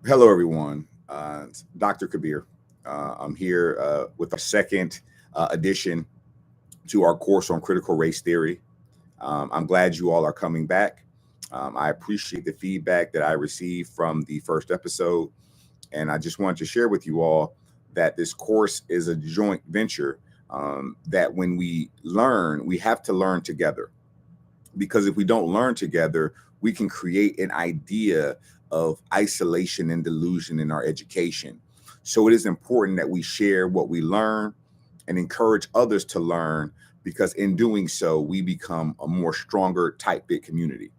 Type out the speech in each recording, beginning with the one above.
Hello, everyone. Dr. Khabir. I'm here with our second addition to our course on critical race theory. I'm glad you all are coming back. I appreciate the feedback that I received from the first episode. And I just wanted to share with you all that this course is a joint venture, that when we learn, we have to learn together. Because if we don't learn together, we can create an idea of isolation and delusion in our education. So it is important that we share what we learn and encourage others to learn, because in doing so, we become a more stronger, tight fit community.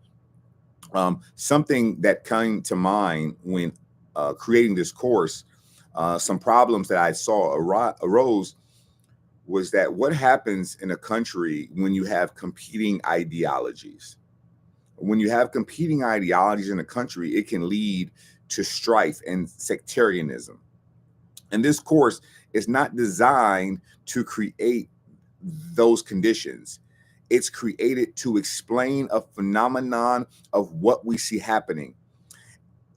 Something that came to mind when creating this course, some problems that I saw arose was that what happens in a country when you have competing ideologies? When you have competing ideologies in a country, it can lead to strife and sectarianism. And this course is not designed to create those conditions. It's created to explain a phenomenon of what we see happening.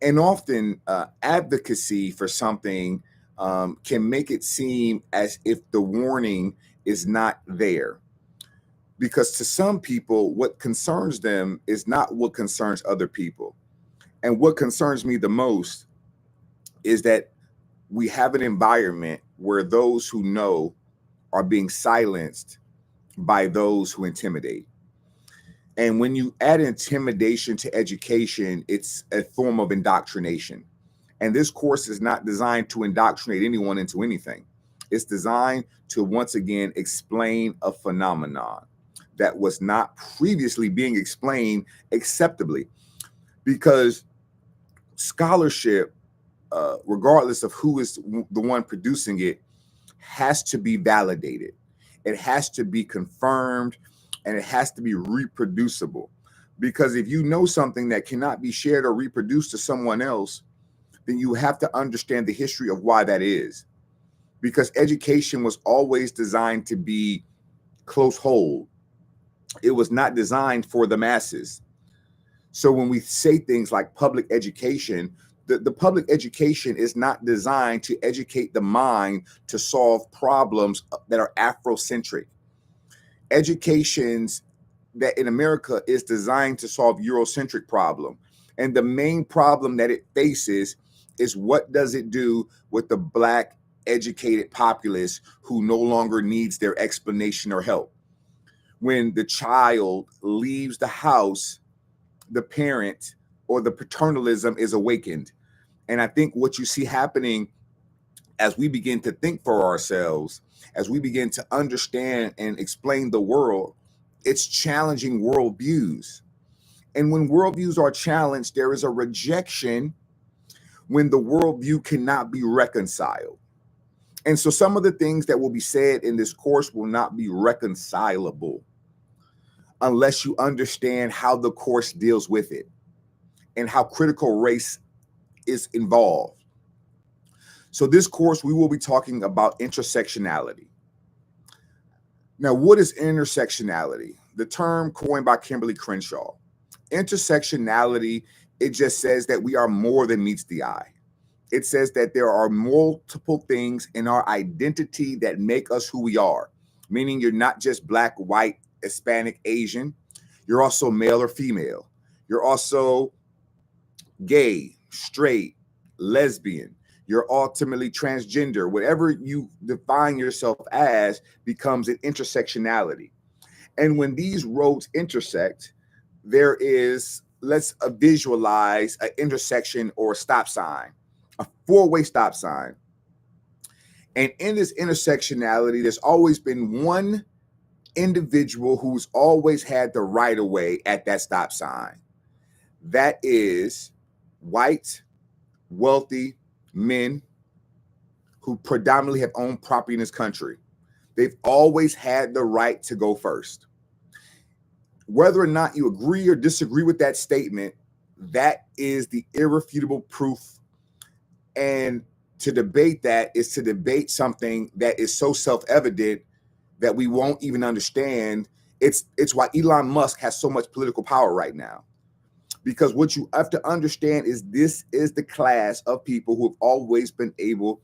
And often, advocacy for something can make it seem as if the warning is not there. Because to some people, what concerns them is not what concerns other people. And what concerns me the most is that we have an environment where those who know are being silenced by those who intimidate. And when you add intimidation to education, it's a form of indoctrination. And this course is not designed to indoctrinate anyone into anything. It's designed to once again explain a phenomenon that was not previously being explained acceptably. Because scholarship, regardless of who is the one producing it, has to be validated. It has to be confirmed, and it has to be reproducible. Because if you know something that cannot be shared or reproduced to someone else, then you have to understand the history of why that is. Because education was always designed to be close hold. It was not designed for the masses. So when we say things like public education, the public education is not designed to educate the mind to solve problems that are Afrocentric. Educations that in America is designed to solve Eurocentric problem. And the main problem that it faces is, what does it do with the Black educated populace who no longer needs their explanation or help? When the child leaves the house, the parent or the paternalism is awakened. And I think what you see happening as we begin to think for ourselves, as we begin to understand and explain the world, it's challenging worldviews. And when worldviews are challenged, there is a rejection when the worldview cannot be reconciled. And so some of the things that will be said in this course will not be reconcilable unless you understand how the course deals with it and how critical race is involved. So this course, we will be talking about intersectionality. Now, what is intersectionality? The term coined by Kimberly Crenshaw. Intersectionality, it just says that we are more than meets the eye. It says that there are multiple things in our identity that make us who we are, meaning you're not just Black, white, Hispanic, Asian. You're also male or female. You're also gay, straight, lesbian. You're ultimately transgender. Whatever you define yourself as becomes an intersectionality. And when these roads intersect, there is, let's visualize an intersection or a stop sign, a four-way stop sign. And in this intersectionality, there's always been one individual who's always had the right of way at that stop sign. That is white, wealthy men who predominantly have owned property in this country. They've always had the right to go first. Whether or not you agree or disagree with that statement, that is the irrefutable proof. And to debate that is to debate something that is so self-evident that we won't even understand. It's why Elon Musk has so much political power right now. Because what you have to understand is this is the class of people who have always been able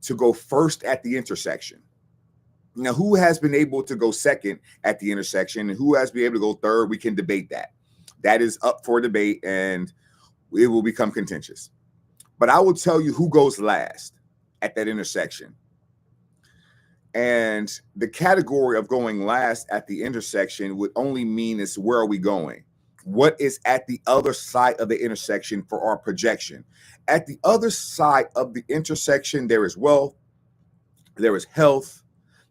to go first at the intersection. Now, who has been able to go second at the intersection and who has been able to go third? We can debate that. That is up for debate and it will become contentious. But I will tell you who goes last at that intersection. And the category of going last at the intersection would only mean is where are we going? What is at the other side of the intersection for our projection? At the other side of the intersection, there is wealth, there is health,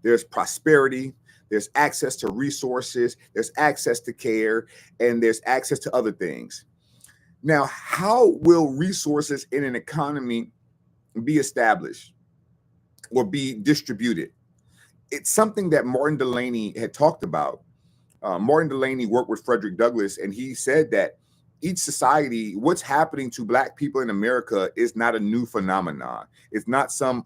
there's prosperity, there's access to resources, there's access to care, and there's access to other things. Now, how will resources in an economy be established or be distributed? It's something that Martin Delany had talked about. Martin Delany worked with Frederick Douglass, and he said that each society, what's happening to Black people in America is not a new phenomenon. It's not some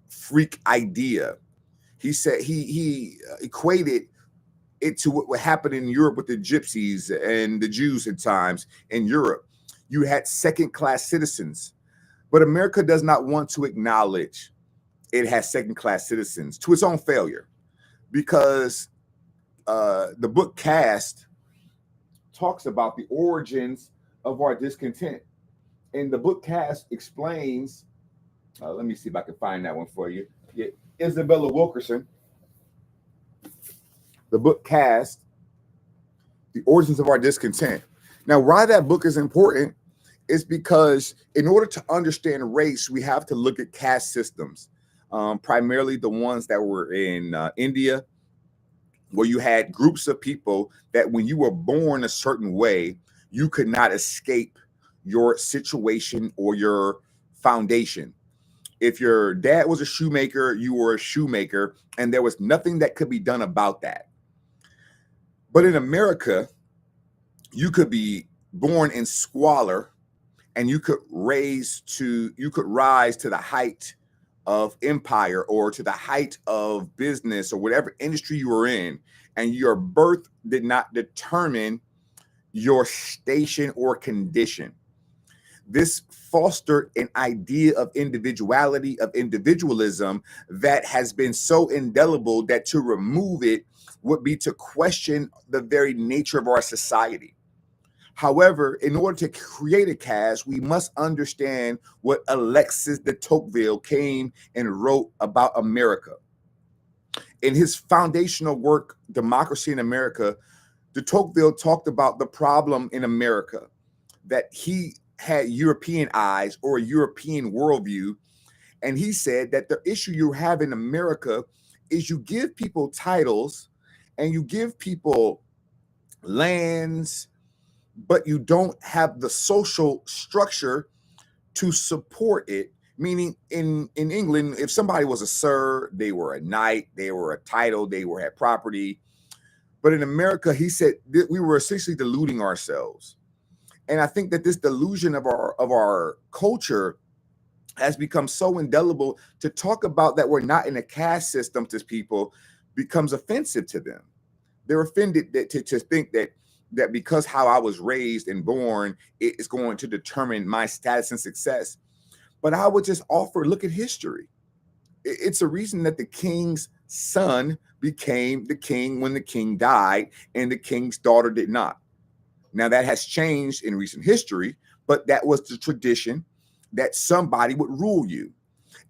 freak idea. He said he equated it to what happened in Europe with the gypsies and the Jews at times in Europe. You had second-class citizens, but America does not want to acknowledge it has second-class citizens to its own failure, because the book Caste talks about the origins of our discontent. And the book Caste explains, let me see if I can find that one for you. Yeah, Isabella Wilkerson, the book Caste, the origins of our discontent. Now, why that book is important is because in order to understand race, we have to look at caste systems, primarily the ones that were in India, where you had groups of people that when you were born a certain way, you could not escape your situation or your foundation. If your dad was a shoemaker, you were a shoemaker, and there was nothing that could be done about that. But in America, you could be born in squalor and you could rise to the height of empire or to the height of business or whatever industry you were in, and your birth did not determine your station or condition. This fostered an idea of individuality, of individualism, that has been so indelible that to remove it would be to question the very nature of our society. However, in order to create a caste, we must understand what Alexis de Tocqueville came and wrote about America. In his foundational work, Democracy in America, de Tocqueville talked about the problem in America, that he had European eyes or a European worldview. And he said that the issue you have in America is you give people titles and you give people lands, but you don't have the social structure to support it. Meaning in England, if somebody was a sir, they were a knight, they were a title, they had property. But in America, he said that we were essentially deluding ourselves. And I think that this delusion of our culture has become so indelible. To talk about that we're not in a caste system to people becomes offensive to them. They're offended to think that because how I was raised and born, it is going to determine my status and success. But I would just offer, look at history. It's a reason that the king's son became the king when the king died and the king's daughter did not. Now that has changed in recent history, but that was the tradition, that somebody would rule you.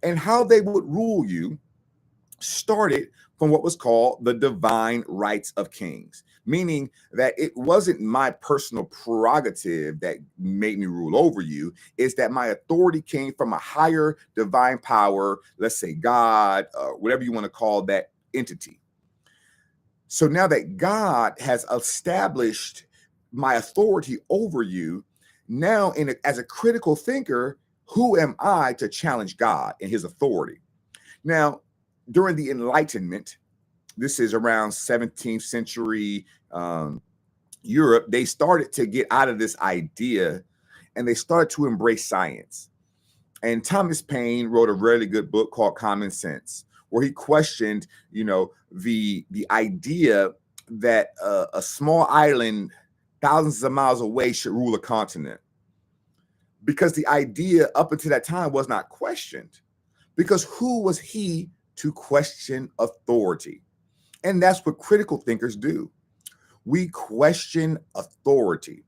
And how they would rule you started from what was called the divine rights of kings, meaning that it wasn't my personal prerogative that made me rule over you. It's that my authority came from a higher divine power, let's say God, whatever you want to call that entity. So now that God has established my authority over you, now as a critical thinker, who am I to challenge God and his authority? Now, during the Enlightenment, this is around 17th century Europe, they started to get out of this idea and they started to embrace science. And Thomas Paine wrote a really good book called Common Sense, where he questioned, the idea that a small island thousands of miles away should rule a continent. Because the idea up until that time was not questioned. Because who was he to question authority? And that's what critical thinkers do. We question authority.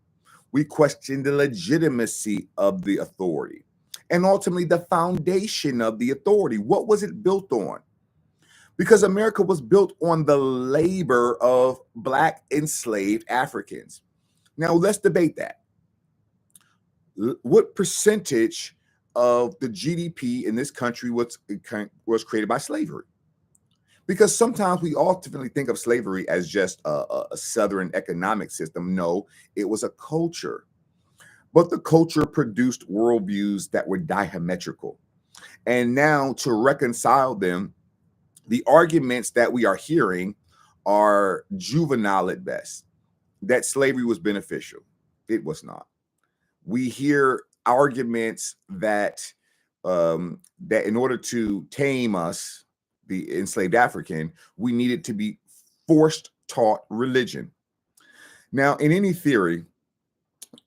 We question the legitimacy of the authority and ultimately the foundation of the authority. What was it built on? Because America was built on the labor of Black enslaved Africans. Now, let's debate that. What percentage of the GDP in this country was created by slavery? Because sometimes we ultimately think of slavery as just a Southern economic system. No, it was a culture. But the culture produced worldviews that were diametrical. And now to reconcile them, the arguments that we are hearing are juvenile at best, that slavery was beneficial. It was not. We hear arguments that that in order to tame us, the enslaved African, we needed to be forced taught religion. Now, in any theory,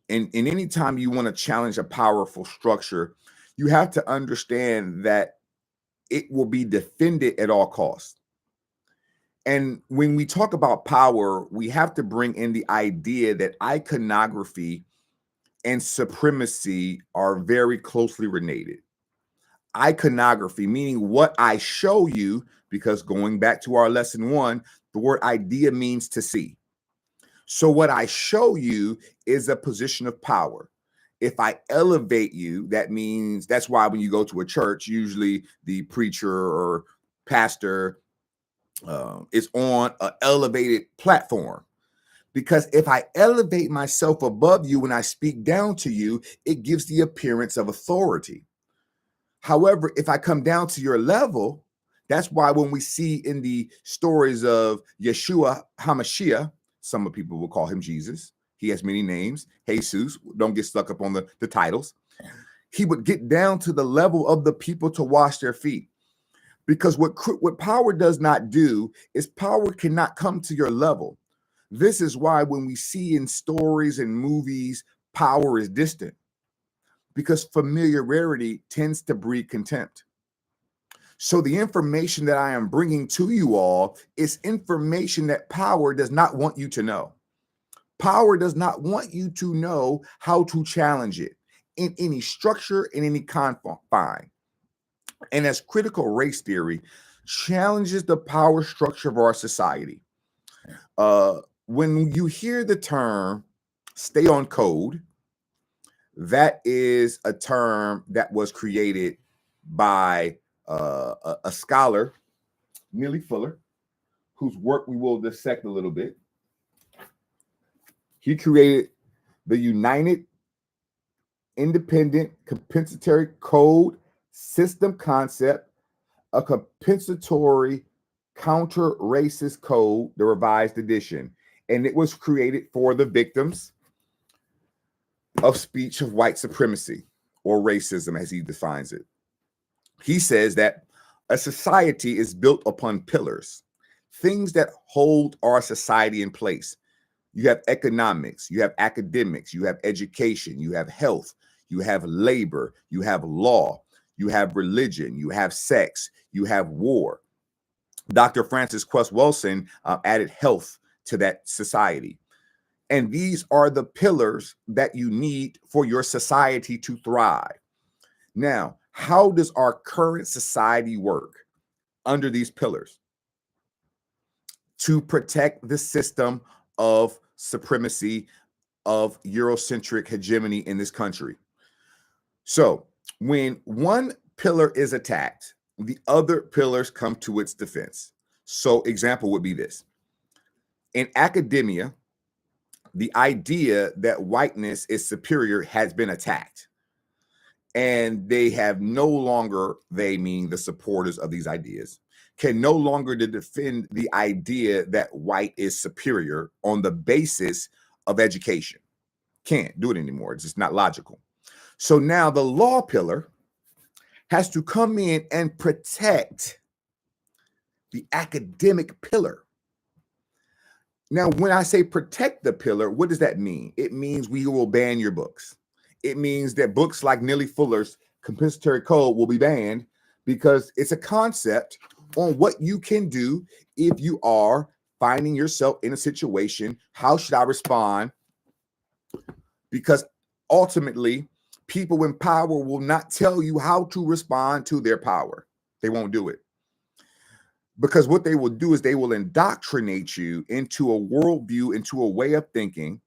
in any time you want to challenge a powerful structure, you have to understand that it will be defended at all costs. And when we talk about power, we have to bring in the idea that iconography and supremacy are very closely related. Iconography, meaning what I show you, because going back to our lesson 1, the word idea means to see. So what I show you is a position of power. If I elevate you, that means that's why when you go to a church, usually the preacher or pastor is on an elevated platform. Because if I elevate myself above you when I speak down to you, it gives the appearance of authority. However, if I come down to your level, that's why when we see in the stories of Yeshua HaMashiach, some people will call him Jesus. He has many names. Jesus, don't get stuck up on the titles. He would get down to the level of the people to wash their feet. Because what power does not do is power cannot come to your level. This is why when we see in stories and movies, power is distant. Because familiarity tends to breed contempt. So the information that I am bringing to you all is information that power does not want you to know. Power does not want you to know how to challenge it in any structure, in any confine. And as critical race theory challenges the power structure of our society. When you hear the term stay on code, that is a term that was created by a scholar, Neely Fuller, whose work we will dissect a little bit. He created the United Independent Compensatory Code System Concept, a compensatory counter-racist code, the revised edition. And it was created for the victims of speech of white supremacy or racism, as he defines it. He says that a society is built upon pillars, things that hold our society in place. You have economics, you have academics, you have education, you have health, you have labor, you have law, you have religion, you have sex, you have war. Dr. Francis Quest Wilson added health to that society. And these are the pillars that you need for your society to thrive. Now, how does our current society work under these pillars? To protect the system of supremacy, of Eurocentric hegemony in this country. So when one pillar is attacked, the other pillars come to its defense. So example would be this. In academia, the idea that whiteness is superior has been attacked. And they have no longer, they mean the supporters of these ideas, can no longer defend the idea that white is superior on the basis of education. Can't do it anymore. It's just not logical. So now the law pillar has to come in and protect the academic pillar. Now, when I say protect the pillar, what does that mean? It means we will ban your books. It means that books like Neely Fuller's Compensatory Code will be banned because it's a concept on what you can do if you are finding yourself in a situation. How should I respond? Because ultimately, people in power will not tell you how to respond to their power. They won't do it. Because what they will do is they will indoctrinate you into a worldview, into a way of thinking,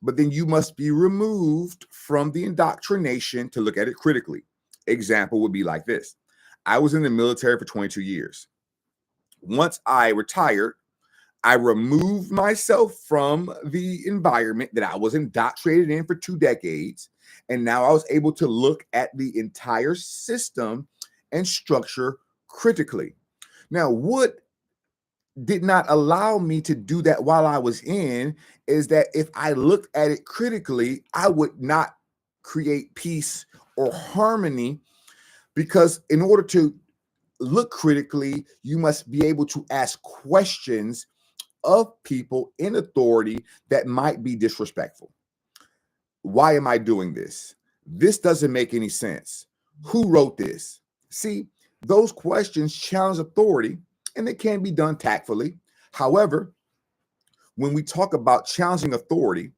but then you must be removed from the indoctrination to look at it critically. Example would be like this. I was in the military for 22 years. Once I retired, I removed myself from the environment that I was indoctrinated in for 2 decades. And now I was able to look at the entire system and structure critically. Now, what did not allow me to do that while I was in is that if I looked at it critically, I would not create peace or harmony, because in order to look critically, you must be able to ask questions of people in authority that might be disrespectful. Why am I doing this? This doesn't make any sense. Who wrote this? See, those questions challenge authority, and it can be done tactfully. However, when we talk about challenging authority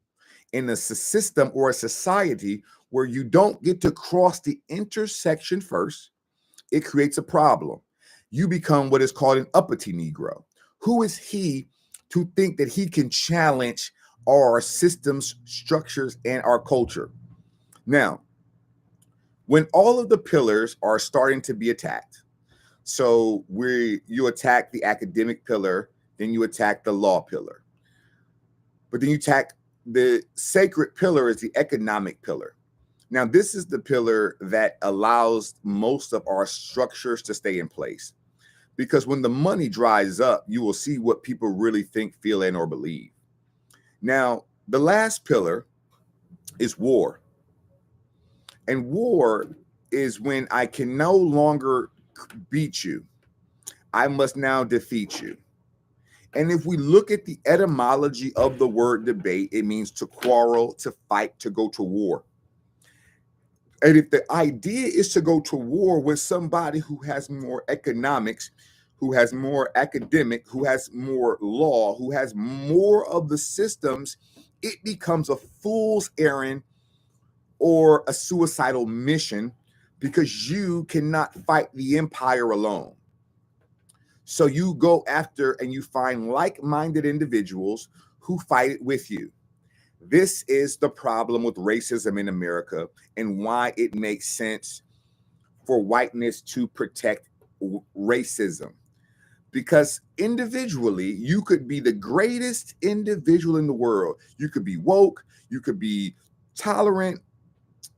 in a system or a society where you don't get to cross the intersection first, it creates a problem. You become what is called an uppity Negro. Who is he to think that he can challenge our systems, structures, and our culture? Now, when all of the pillars are starting to be attacked, so you attack the academic pillar, then you attack the law pillar, but then you attack the sacred pillar is the economic pillar. Now, this is the pillar that allows most of our structures to stay in place. Because when the money dries up, you will see what people really think, feel, and or believe. Now, the last pillar is war. And war is when I can no longer beat you. I must now defeat you. And if we look at the etymology of the word debate, it means to quarrel, to fight, to go to war. And if the idea is to go to war with somebody who has more economics, who has more academic, who has more law, who has more of the systems, it becomes a fool's errand or a suicidal mission, because you cannot fight the empire alone. So you go after and you find like-minded individuals who fight it with you. This is the problem with racism in America and why it makes sense for whiteness to protect racism. Because individually, you could be the greatest individual in the world. You could be woke, you could be tolerant,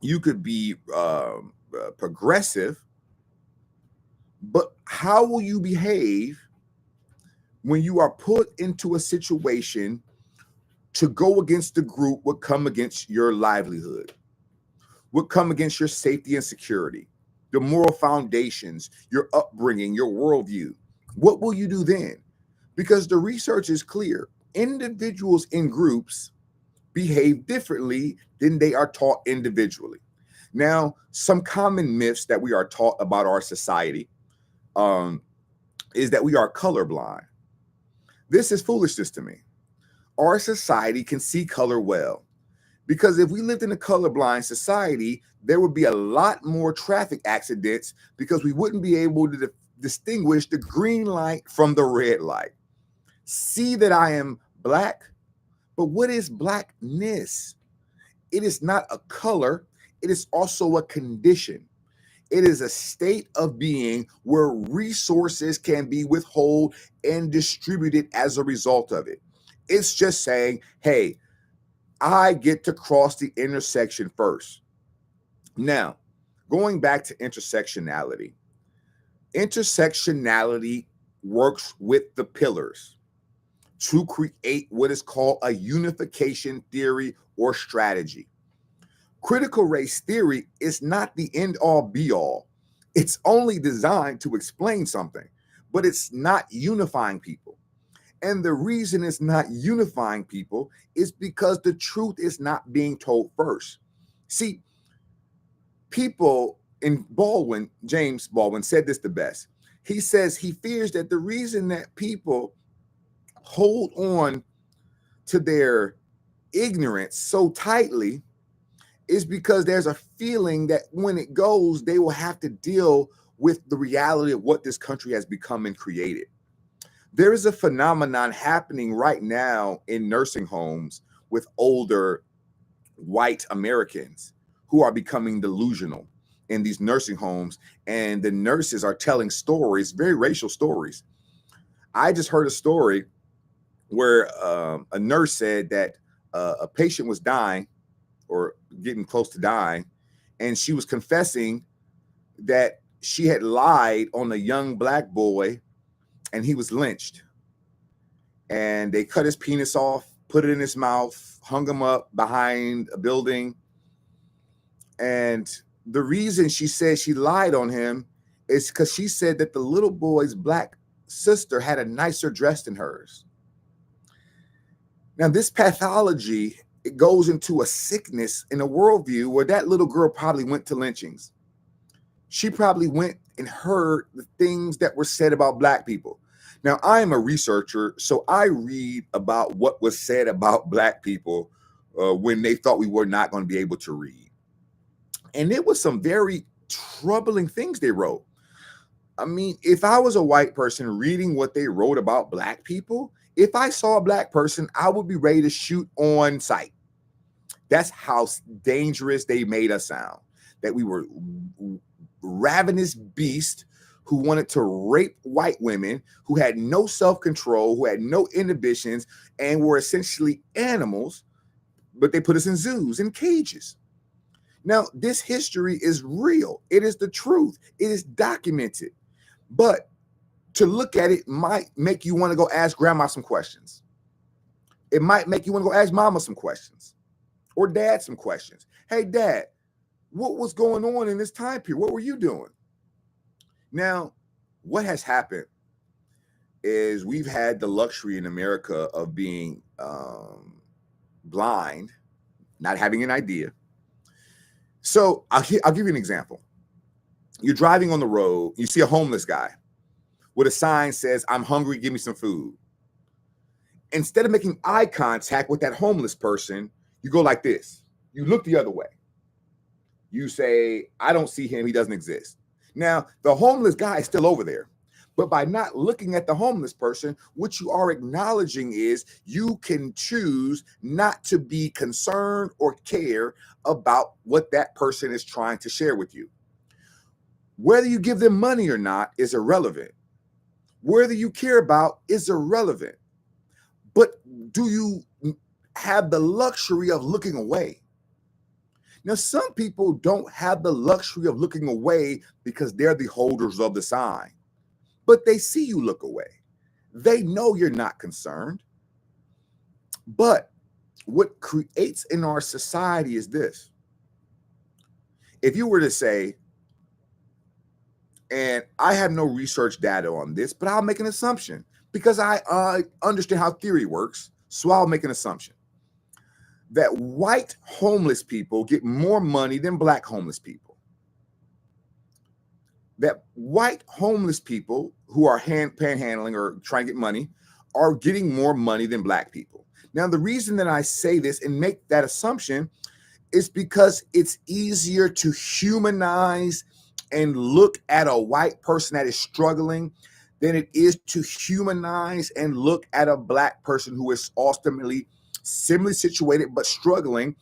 you could be progressive, but how will you behave when you are put into a situation to go against the group would come against your livelihood, would come against your safety and security, your moral foundations, your upbringing, your worldview? What will you do then? Because the research is clear. Individuals in groups behave differently than they are taught individually. Now, some common myths that we are taught about our society is that we are colorblind. This is foolishness to me. Our society can see color well, because if we lived in a colorblind society, there would be a lot more traffic accidents because we wouldn't be able to distinguish the green light from the red light. See that I am black, but what is blackness? It is not a color, it is also a condition. It is a state of being where resources can be withheld and distributed as a result of it. It's just saying, hey, I get to cross the intersection first. Now, going back to intersectionality works with the pillars to create what is called a unification theory or strategy. Critical race theory is not the end all be all. It's only designed to explain something, but it's not unifying people. And the reason it's not unifying people is because the truth is not being told first. See, people in Baldwin, James Baldwin said this the best. He says he fears that the reason that people hold on to their ignorance so tightly is because there's a feeling that when it goes, they will have to deal with the reality of what this country has become and created. There is a phenomenon happening right now in nursing homes with older white Americans who are becoming delusional in these nursing homes. And the nurses are telling stories, very racial stories. I just heard a story where a nurse said that a patient was dying or getting close to dying, and she was confessing that she had lied on a young black boy and he was lynched. And they cut his penis off, put it in his mouth, hung him up behind a building. And the reason she said she lied on him is because she said that the little boy's black sister had a nicer dress than hers. Now, this pathology, it goes into a sickness in a worldview where that little girl probably went to lynchings. She probably went and heard the things that were said about black people. Now, I am a researcher, so I read about what was said about black people when they thought we were not going to be able to read. And it was some very troubling things they wrote. I mean, if I was a white person reading what they wrote about black people, if I saw a black person, I would be ready to shoot on sight. That's how dangerous they made us sound, that we were ravenous beasts who wanted to rape white women, who had no self-control, who had no inhibitions, and were essentially animals, but they put us in zoos and cages. Now, this history is real. It is the truth. It is documented. But to look at it might make you want to go ask grandma some questions. It might make you want to go ask mama some questions or dad some questions. Hey, dad, what was going on in this time period? What were you doing? Now, what has happened is we've had the luxury in America of being blind, not having an idea. So I'll give you an example. You're driving on the road, you see a homeless guy with a sign says, "I'm hungry, give me some food." Instead of making eye contact with that homeless person, you go like this. You look the other way. You say, "I don't see him, he doesn't exist." Now, the homeless guy is still over there. But by not looking at the homeless person, what you are acknowledging is you can choose not to be concerned or care about what that person is trying to share with you. Whether you give them money or not is irrelevant. Whether you care about is irrelevant. But do you have the luxury of looking away? Now, some people don't have the luxury of looking away because they're the holders of the sign, but they see you look away. They know you're not concerned. But what creates in our society is this. If you were to say, and I have no research data on this, but I'll make an assumption because I understand how theory works. So I'll make an assumption that white homeless people get more money than black homeless people. That white homeless people who are panhandling or trying to get money are getting more money than black people. Now, the reason that I say this and make that assumption is because it's easier to humanize and look at a white person that is struggling than it is to humanize and look at a black person who is ultimately similarly situated but struggling,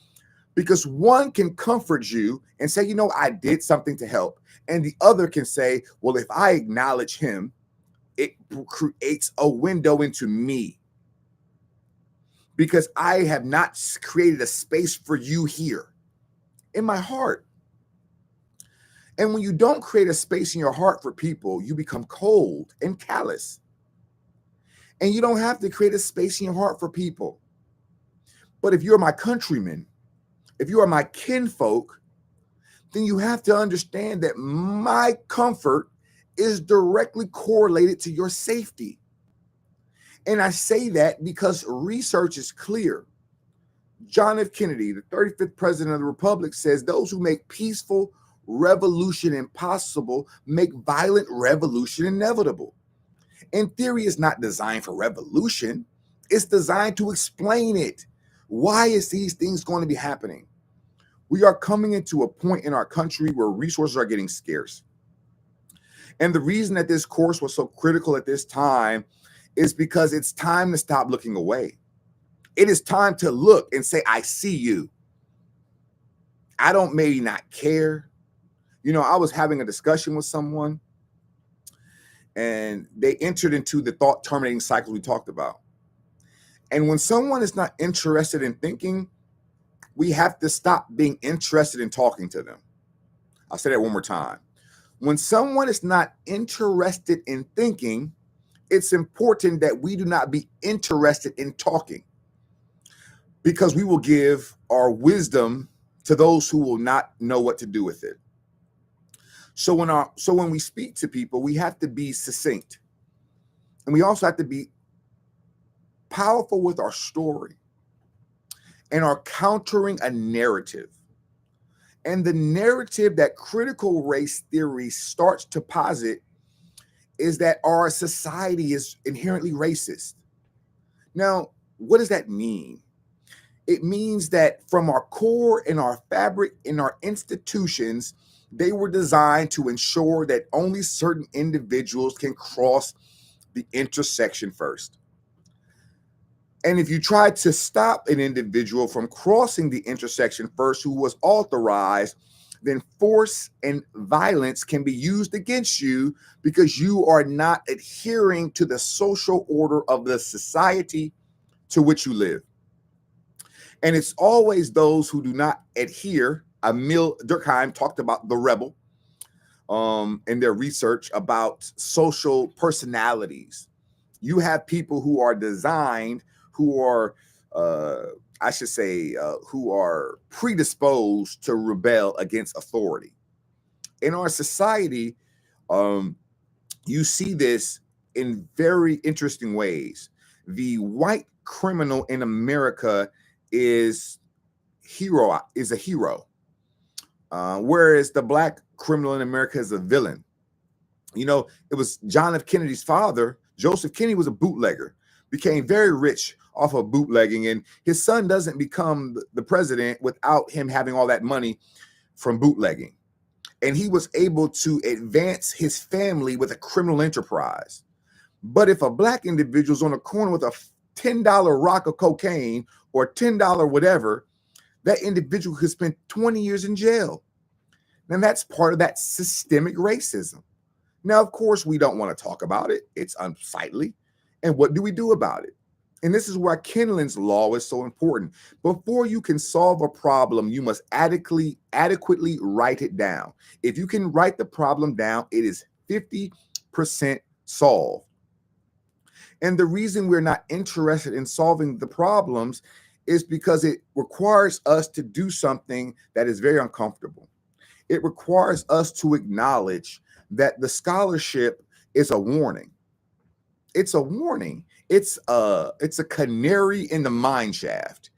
because one can comfort you and say, you know, I did something to help. And the other can say, well, if I acknowledge him, it creates a window into me because I have not created a space for you here in my heart. And when you don't create a space in your heart for people, you become cold and callous. And you don't have to create a space in your heart for people. But if you're my countrymen, if you are my kinfolk, then you have to understand that my comfort is directly correlated to your safety. And I say that because research is clear. John F. Kennedy, the 35th president of the Republic, says those who make peaceful revolution impossible make violent revolution inevitable. And theory is not designed for revolution, it's designed to explain it. Why is these things going to be happening? We are coming into a point in our country where resources are getting scarce. And the reason that this course was so critical at this time is because it's time to stop looking away. It is time to look and say, I see you. I don't maybe not care. You know, I was having a discussion with someone and they entered into the thought terminating cycle we talked about. And when someone is not interested in thinking, we have to stop being interested in talking to them. I'll say that one more time. When someone is not interested in thinking, it's important that we do not be interested in talking, because we will give our wisdom to those who will not know what to do with it. So when we speak to people, we have to be succinct. And we also have to be powerful with our story and our countering a narrative. And the narrative that critical race theory starts to posit is that our society is inherently racist. Now, what does that mean? It means that from our core and our fabric in our institutions, they were designed to ensure that only certain individuals can cross the intersection first. And if you try to stop an individual from crossing the intersection first who was authorized, then force and violence can be used against you because you are not adhering to the social order of the society to which you live. And it's always those who do not adhere. Emil Durkheim talked about the rebel in their research about social personalities. You have people who are designed, who are, who are predisposed to rebel against authority. In our society, you see this in very interesting ways. The white criminal in America is a hero, whereas the black criminal in America is a villain. You know, it was John F. Kennedy's father, Joseph Kennedy, was a bootlegger, became very rich off of bootlegging, and his son doesn't become the president without him having all that money from bootlegging. And he was able to advance his family with a criminal enterprise. But if a black individual's on a corner with a $10 rock of cocaine or $10 whatever, that individual could spend 20 years in jail. And that's part of that systemic racism. Now, of course, we don't want to talk about it. It's unsightly. And what do we do about it? And this is why Kennelin's law is so important. Before you can solve a problem, you must adequately write it down. If you can write the problem down, it is 50% solved. And the reason we're not interested in solving the problems is because it requires us to do something that is very uncomfortable. It requires us to acknowledge that the scholarship is a warning. It's a warning. It's a canary in the mine shaft.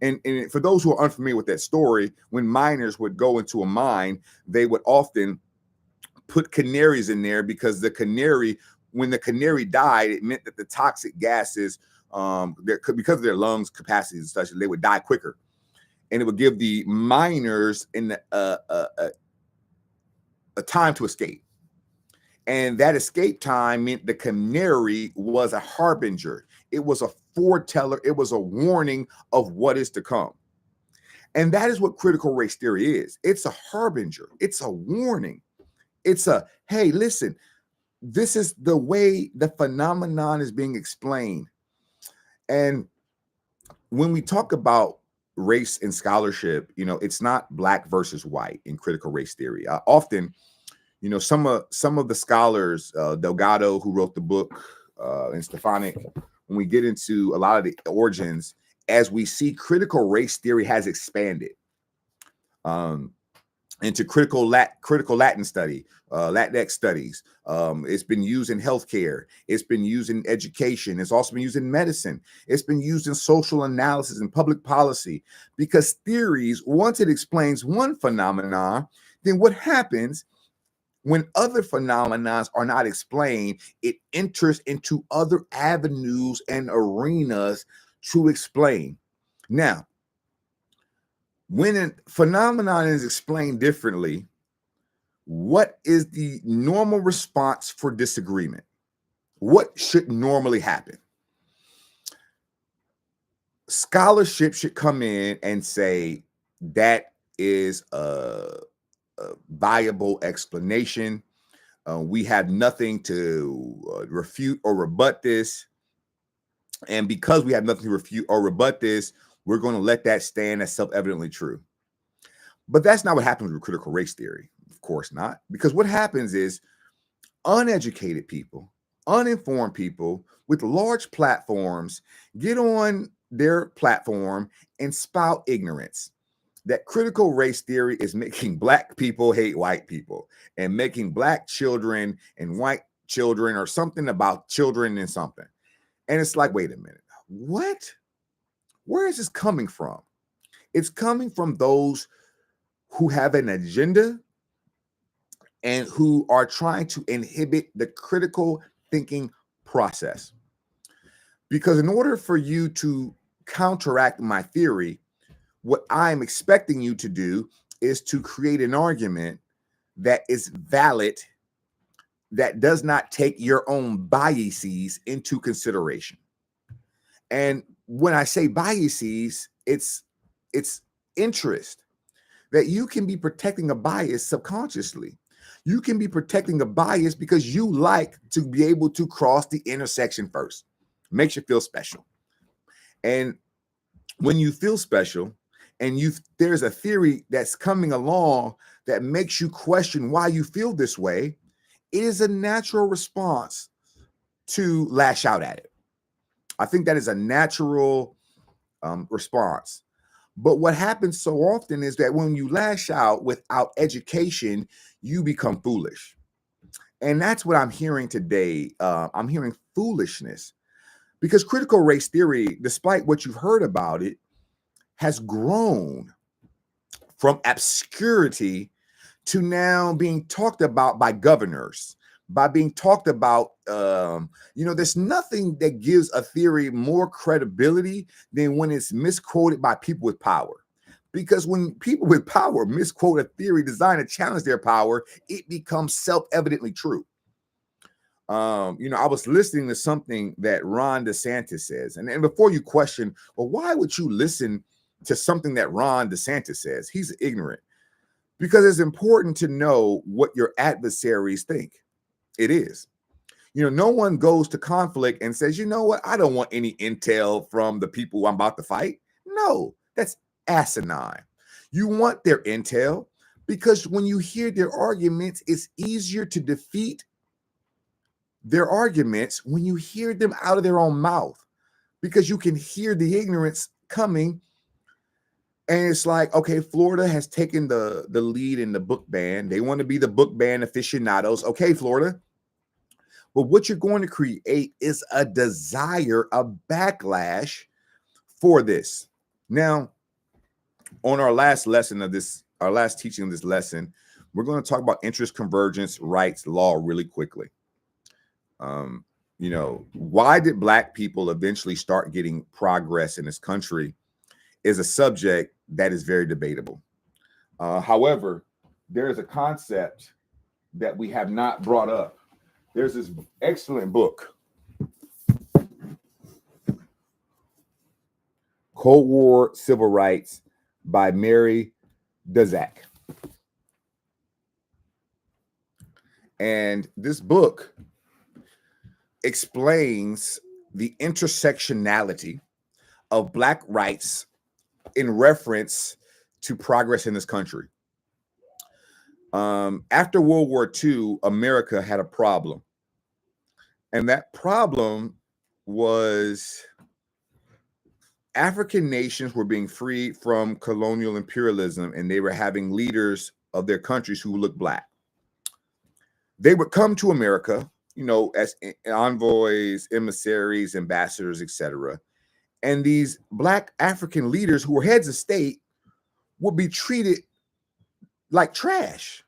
And for those who are unfamiliar with that story, when miners would go into a mine, they would often put canaries in there because when the canary died, it meant that the toxic gases, because of their lungs capacities and such, they would die quicker. And it would give the miners a time to escape. And that escape time meant the canary was a harbinger. It was a foreteller. It was a warning of what is to come. And that is what critical race theory is. It's a harbinger. It's a warning. It's a, hey, listen, this is the way the phenomenon is being explained. And when we talk about race and scholarship, you know, it's not black versus white in critical race theory. Often, you know, some of the scholars, Delgado, who wrote the book, and Stefanik, when we get into a lot of the origins, as we see, critical race theory has expanded. into critical Latin study, Latinx studies. It's been used in healthcare. It's been used in education. It's also been used in medicine. It's been used in social analysis and public policy, because theories, once it explains one phenomenon, then what happens when other phenomena are not explained, it enters into other avenues and arenas to explain. Now, when a phenomenon is explained differently, what is the normal response for disagreement? What should normally happen? Scholarship should come in and say that is a viable explanation. We have nothing to refute or rebut this. And because we have nothing to refute or rebut this, we're going to let that stand as self-evidently true. But that's not what happens with critical race theory. Of course not. Because what happens is uneducated people, uninformed people with large platforms get on their platform and spout ignorance. That critical race theory is making Black people hate white people, and making Black children and white children, or something about children and something. And it's like, wait a minute, what? Where is this coming from? It's coming from those who have an agenda and who are trying to inhibit the critical thinking process. Because in order for you to counteract my theory, what I'm expecting you to do is to create an argument that is valid, that does not take your own biases into consideration. And when I say biases, it's interest, that you can be protecting a bias subconsciously. You can be protecting a bias because you like to be able to cross the intersection first. Makes you feel special. And when you feel special and there's a theory that's coming along that makes you question why you feel this way, it is a natural response to lash out at it. I think that is a natural response. But what happens so often is that when you lash out without education, you become foolish. And that's what I'm hearing today. I'm hearing foolishness, because critical race theory, despite what you've heard about it, has grown from obscurity to now being talked about by governors, by being talked about. There's nothing that gives a theory more credibility than when it's misquoted by people with power. Because when people with power misquote a theory designed to challenge their power, it becomes self-evidently true. I was listening to something that Ron DeSantis says, and before you question, well, why would you listen to something that Ron DeSantis says? He's ignorant. Because it's important to know what your adversaries think. It is. No one goes to conflict and says, you know what, I don't want any intel from the people I'm about to fight. No, that's asinine. You want their intel because when you hear their arguments, it's easier to defeat their arguments when you hear them out of their own mouth, because you can hear the ignorance coming. And it's like, okay, Florida has taken the lead in the book ban. They want to be the book ban aficionados. Okay, Florida. But what you're going to create is a desire, a backlash for this. Now, on our last teaching of this lesson, we're going to talk about interest convergence, rights, law really quickly. Why did Black people eventually start getting progress in this country is a subject that is very debatable. However, there is a concept that we have not brought up. There's this excellent book, Cold War Civil Rights by Mary Daszak. And this book explains the intersectionality of Black rights in reference to progress in this country. After World War II, America had a problem. And that problem was African nations were being freed from colonial imperialism, and they were having leaders of their countries who look black. They would come to America, as envoys, emissaries, ambassadors, etc. And these black African leaders who were heads of state would be treated like trash.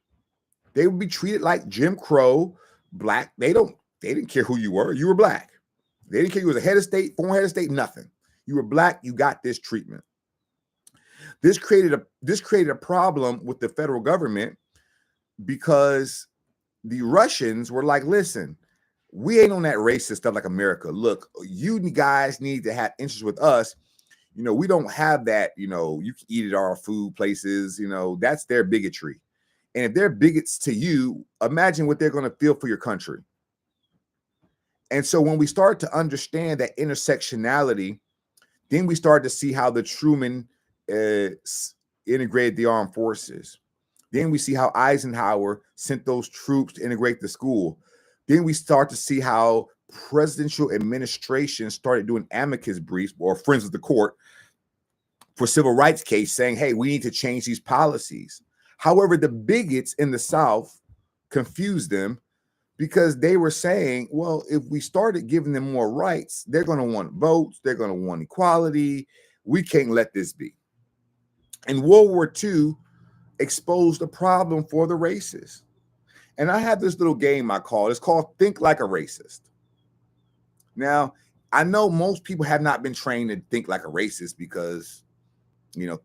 They would be treated like Jim Crow, black. They didn't care who you were. You were black. They didn't care you was a head of state, former head of state, nothing. You were black, you got this treatment. This created a problem with the federal government because the Russians were like, listen, we ain't on that racist stuff like America. Look, you guys need to have interest with us. We don't have that, you can eat at our food places, that's their bigotry. And if they're bigots to you, imagine what they're going to feel for your country. And so when we start to understand that intersectionality, then we start to see how the Truman integrated the armed forces. Then we see how Eisenhower sent those troops to integrate the school. Then we start to see how presidential administration started doing amicus briefs or friends of the court for civil rights case saying, hey, we need to change these policies. However, the bigots in the South confused them because they were saying, well, if we started giving them more rights, they're going to want votes. They're going to want equality. We can't let this be. And World War II exposed a problem for the racists. And I have this little game it's called Think Like a Racist. Now, I know most people have not been trained to think like a racist because,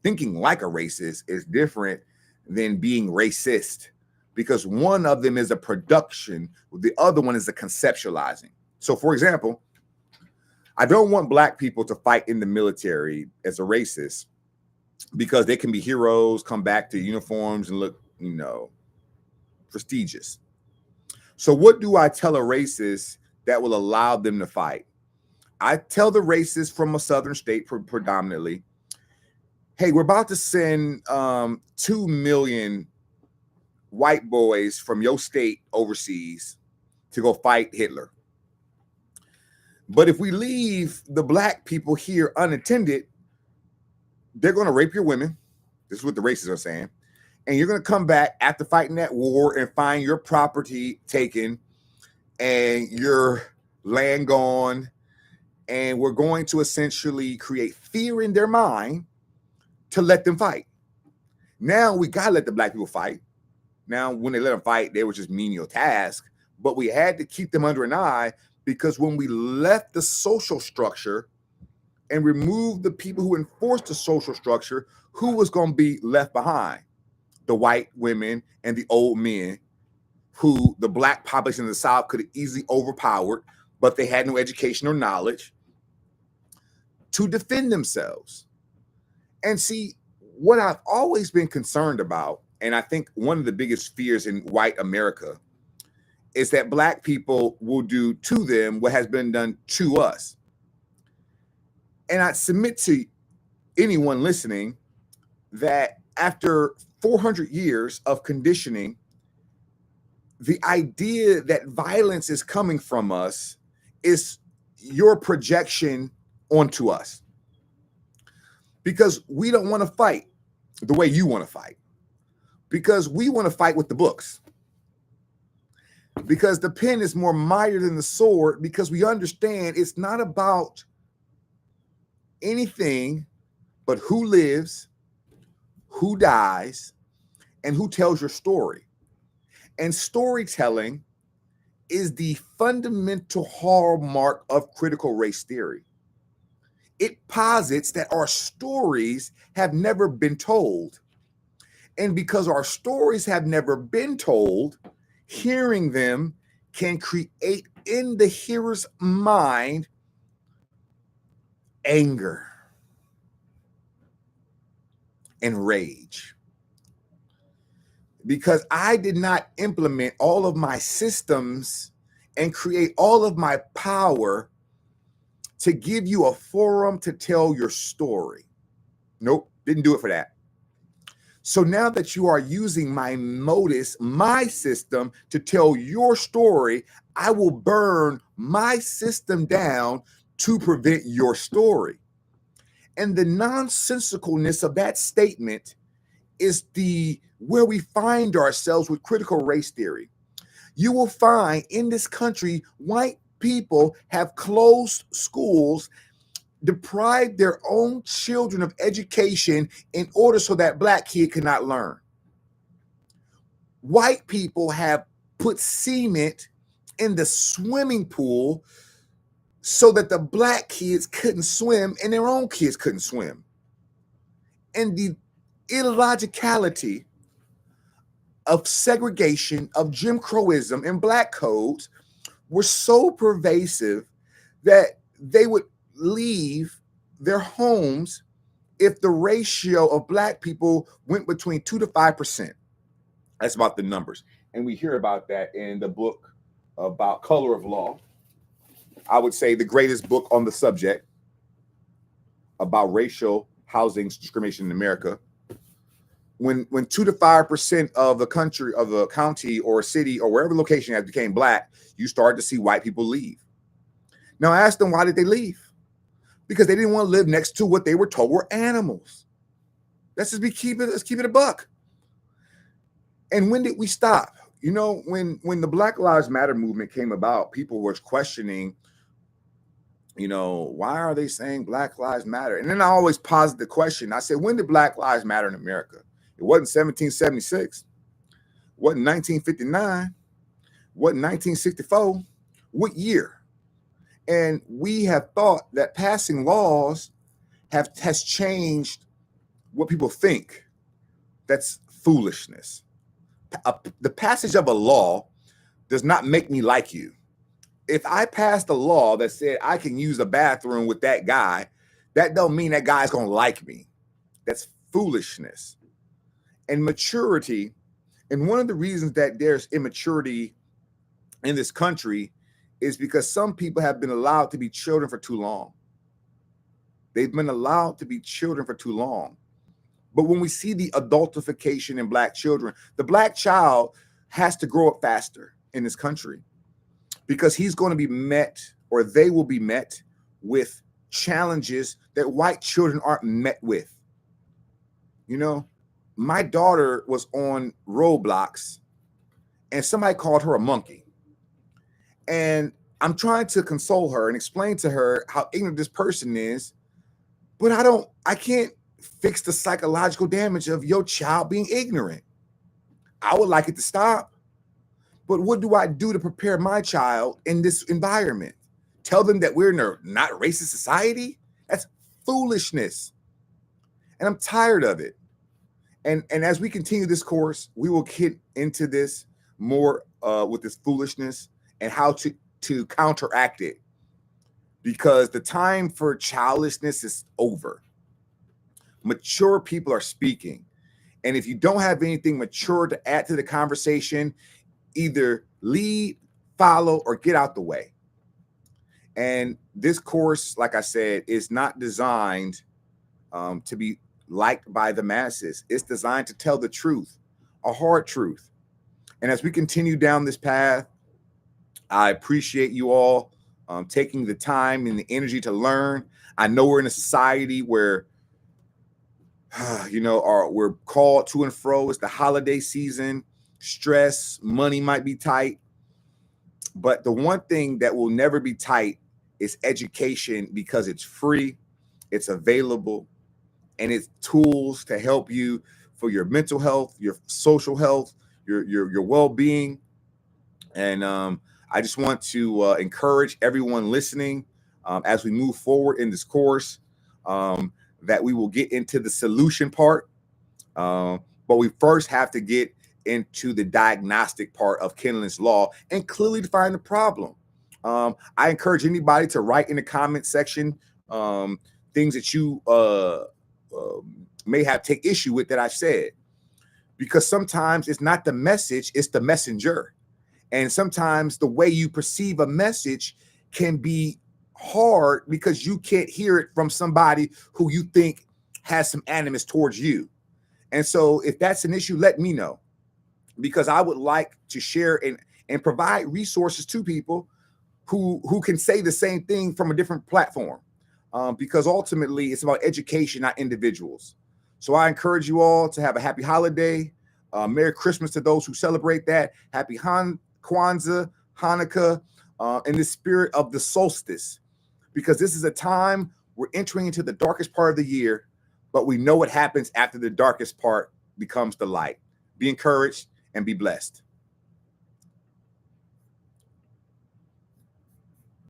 thinking like a racist is different than being racist, because one of them is a production, the other one is a conceptualizing. So, for example, I don't want black people to fight in the military as a racist because they can be heroes, come back to uniforms and look, prestigious. So what do I tell a racist that will allow them to fight? I tell the racist from a southern state predominantly, hey, we're about to send 2 million white boys from your state overseas to go fight Hitler. But if we leave the black people here unattended, they're going to rape your women. This is what the racists are saying. And you're going to come back after fighting that war and find your property taken and your land gone. And we're going to essentially create fear in their mind to let them fight. Now we got to let the black people fight. Now, when they let them fight, they were just menial tasks. But we had to keep them under an eye because when we left the social structure and removed the people who enforced the social structure, who was going to be left behind? The white women and the old men who the black population in the South could have easily overpowered, but they had no education or knowledge to defend themselves. And see, what I've always been concerned about, and I think one of the biggest fears in white America, is that black people will do to them what has been done to us. And I submit to anyone listening that after 400 years of conditioning, the idea that violence is coming from us is your projection onto us. Because we don't want to fight the way you want to fight. Because we want to fight with the books. Because the pen is more mightier than the sword, because we understand it's not about anything but who lives, who dies, and who tells your story. And storytelling is the fundamental hallmark of critical race theory. It posits that our stories have never been told. And because our stories have never been told, hearing them can create in the hearer's mind anger and rage. Because I did not implement all of my systems and create all of my power to give you a forum to tell your story. Nope, didn't do it for that. So now that you are using my modus, my system to tell your story, I will burn my system down to prevent your story. And the nonsensicalness of that statement is the where we find ourselves with critical race theory. You will find in this country, white people have closed schools, deprived their own children of education in order so that black kid cannot learn. White people have put cement in the swimming pool so that the black kids couldn't swim and their own kids couldn't swim. And the illogicality of segregation, of Jim Crowism and black codes were so pervasive that they would leave their homes if the ratio of black people went between 2 to 5%. That's about the numbers. And we hear about that in the book about Color of Law. I would say the greatest book on the subject about racial housing discrimination in America. When 2 to 5% of the country, of the county or city or wherever location has became black, you start to see white people leave. Now I asked them, why did they leave? Because they didn't want to live next to what they were told were animals. Let's keep it a buck. And when did we stop? You know, when the Black Lives Matter movement came about, people were questioning, you know, why are they saying Black Lives Matter? And then I always posit the question. I said, when did Black Lives Matter in America? It wasn't 1776, wasn't 1959, wasn't 1964. What year? And we have thought that passing laws has changed what people think. That's foolishness. The passage of a law does not make me like you. If I passed a law that said I can use a bathroom with that guy, that don't mean that guy's gonna like me. That's foolishness. And maturity, and one of the reasons that there's immaturity in this country is because some people have been allowed to be children for too long. They've been allowed to be children for too long. But when we see the adultification in black children, the black child has to grow up faster in this country because he's going to be met, or they will be met with challenges that white children aren't met with. You know, my daughter was on Roblox and somebody called her a monkey. And I'm trying to console her and explain to her how ignorant this person is, but I can't fix the psychological damage of your child being ignorant. I would like it to stop, but what do I do to prepare my child in this environment? Tell them that we're in a not racist society? That's foolishness. And I'm tired of it. And as we continue this course, we will get into this more with this foolishness and how to counteract it, because the time for childishness is over. Mature people are speaking. And if you don't have anything mature to add to the conversation, either lead, follow, or get out the way. And this course, like I said, is not designed to be liked by the masses. It's designed to tell the truth, a hard truth. And as we continue down this path, I appreciate you all taking the time and the energy to learn. I know we're in a society where we're called to and fro. It's the holiday season, stress, money might be tight. But the one thing that will never be tight is education, because it's free, it's available, and it's tools to help you for your mental health, your social health, your well-being. And I just want to encourage everyone listening as we move forward in this course, that we will get into the solution part, but we first have to get into the diagnostic part of Kennelin's Law and clearly define the problem. I encourage anybody to write in the comment section things that you may have take issue with that I've said, because sometimes it's not the message, it's the messenger. And sometimes the way you perceive a message can be hard because you can't hear it from somebody who you think has some animus towards you. And so if that's an issue, let me know, because I would like to share and provide resources to people who can say the same thing from a different platform, because ultimately it's about education, not individuals. So I encourage you all to have a happy holiday. Merry Christmas to those who celebrate that. Happy Kwanzaa, Hanukkah, in the spirit of the solstice, because this is a time we're entering into the darkest part of the year, but we know what happens after the darkest part becomes the light. Be encouraged and be blessed.